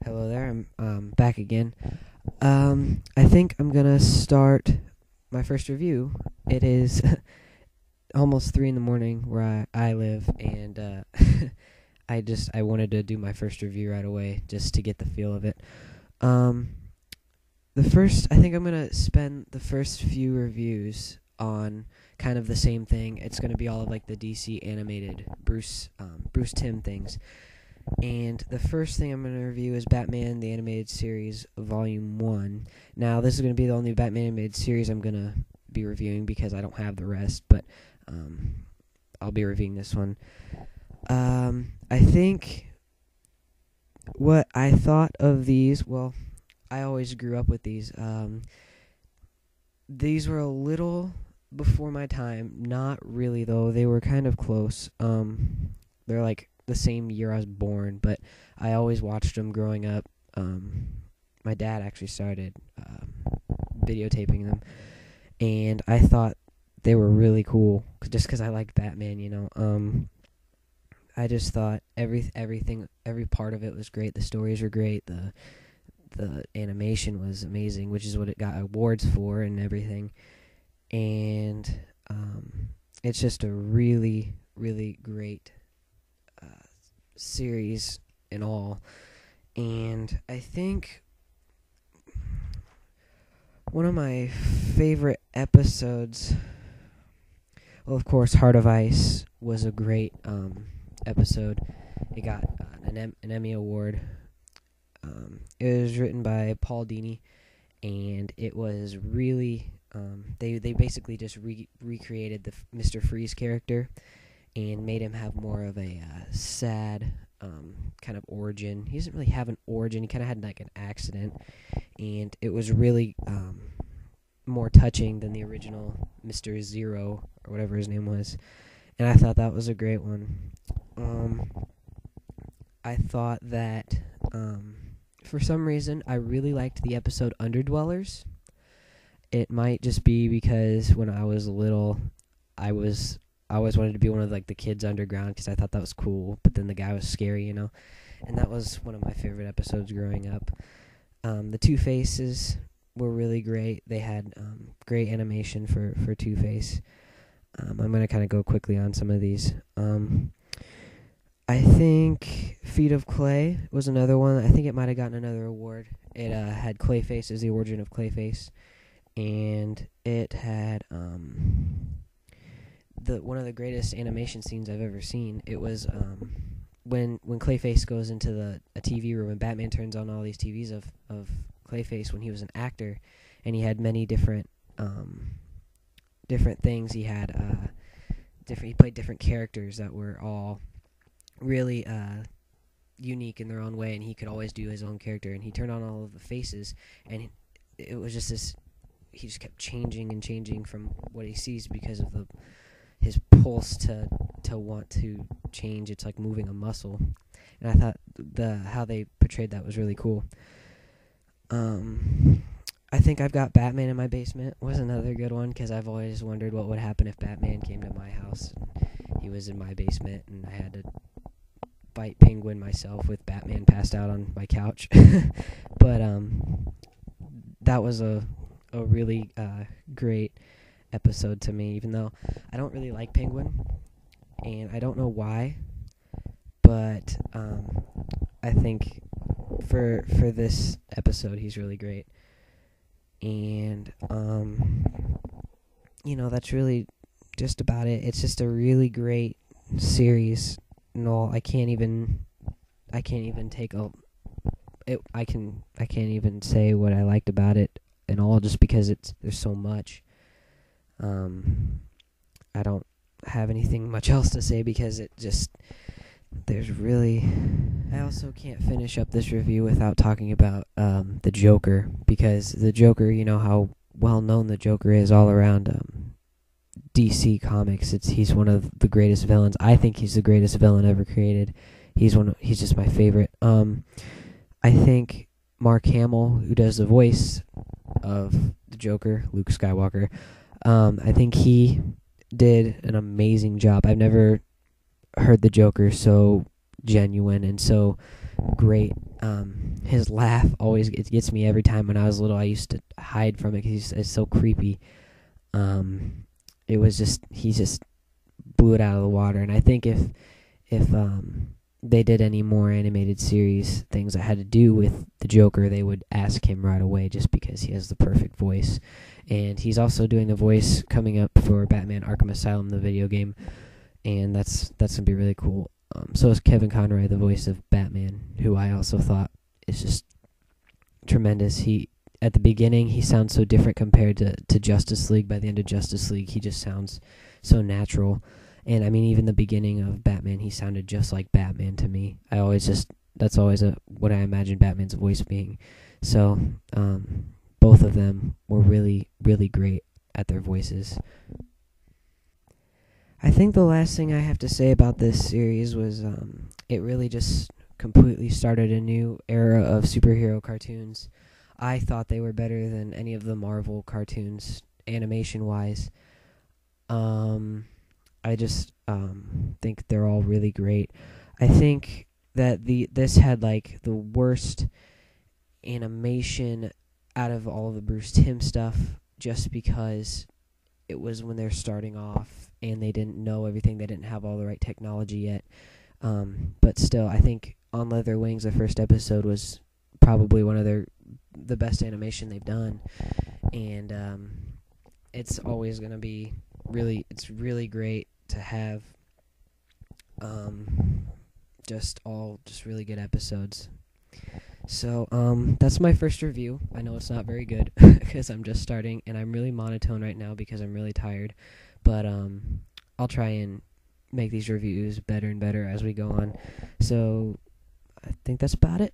Hello there, I'm back again. I think I'm gonna start my first review. It is almost 3 in the morning where I live, and I wanted to do my first review right away just to get the feel of it. I think I'm gonna spend the first few reviews on kind of the same thing. It's gonna be all of like the DC animated Bruce Timm things. And the first thing I'm going to review is Batman the Animated Series Volume 1. Now, this is going to be the only Batman Animated Series I'm going to be reviewing because I don't have the rest, but I'll be reviewing this one. I think what I thought of these, well, I always grew up with these. These were a little before my time. Not really, though. They were kind of close. They're like the same year I was born, but I always watched them growing up. My dad actually started videotaping them, and I thought they were really cool just because I liked Batman, you know. I just thought every part of it was great. The stories were great. The animation was amazing, which is what it got awards for and everything. And it's just a really, really great series in all. And I think one of my favorite episodes, well, of course, Heart of Ice was a great episode. It got an Emmy Award. It was written by Paul Dini, and it was really they basically just recreated the Mr. Freeze character and made him have more of a sad kind of origin. He doesn't really have an origin. He kind of had like an accident, and it was really more touching than the original Mr. Zero or whatever his name was. And I thought that was a great one. I thought that for some reason I really liked the episode Underdwellers. It might just be because when I was little, I always wanted to be one of like the kids underground because I thought that was cool, but then the guy was scary, you know. And that was one of my favorite episodes growing up. The Two-Faces were really great. They had great animation for Two-Face. I'm going to kind of go quickly on some of these. I think Feet of Clay was another one. I think it might have gotten another award. It had Clayface as the origin of Clayface, and it had one of the greatest animation scenes I've ever seen. It was when Clayface goes into a TV room and Batman turns on all these TVs of Clayface when he was an actor, and he had many different things. He had he played different characters that were all really unique in their own way, and he could always do his own character. And he turned on all of the faces, and it was just this. He just kept changing and changing from what he sees because of his pulse to want to change. It's like moving a muscle, and I thought how they portrayed that was really cool. I think I've Got Batman in My Basement was another good one because I've always wondered what would happen if Batman came to my house and he was in my basement and I had to fight Penguin myself with Batman passed out on my couch. But that was a really great episode to me, even though I don't really like Penguin, and I don't know why, but I think for this episode he's really great. And you know, that's really just about it. It's just a really great series and all. I can't even say what I liked about it and all, just because there's so much. I don't have anything much else to say because I also can't finish up this review without talking about the Joker, because the Joker, you know how well known the Joker is all around DC Comics. He's one of the greatest villains. I think he's the greatest villain ever created. He's just my favorite. I think Mark Hamill, who does the voice of the Joker, Luke Skywalker, I think he did an amazing job. I've never heard the Joker so genuine and so great. his laugh always gets me every time. When I was little, I used to hide from it because it's so creepy. It was just, he just blew it out of the water. And I think if they did any more animated series things that had to do with the Joker, they would ask him right away, just because he has the perfect voice. And he's also doing a voice coming up for Batman Arkham Asylum, the video game, and that's gonna be really cool. So is Kevin Conroy, the voice of Batman, who I also thought is just tremendous. He, at the beginning, he sounds so different compared to Justice League. By the end of Justice League, he just sounds so natural. And I mean, even the beginning of Batman, he sounded just like Batman to me. That's always what I imagine Batman's voice being. So both of them were really, really great at their voices. I think the last thing I have to say about this series was it really just completely started a new era of superhero cartoons. I thought they were better than any of the Marvel cartoons, animation-wise. I just think they're all really great. I think that this had like the worst animation out of all of the Bruce Timm stuff, just because it was when they're starting off and they didn't know everything. They didn't have all the right technology yet. But still, I think On Leather Wings, the first episode, was probably one of the best animation they've done. And it's always going to be it's really great to have just really good episodes. So that's my first review. I know it's not very good because I'm just starting, and I'm really monotone right now because I'm really tired. But I'll try and make these reviews better and better as we go on. So I think that's about it.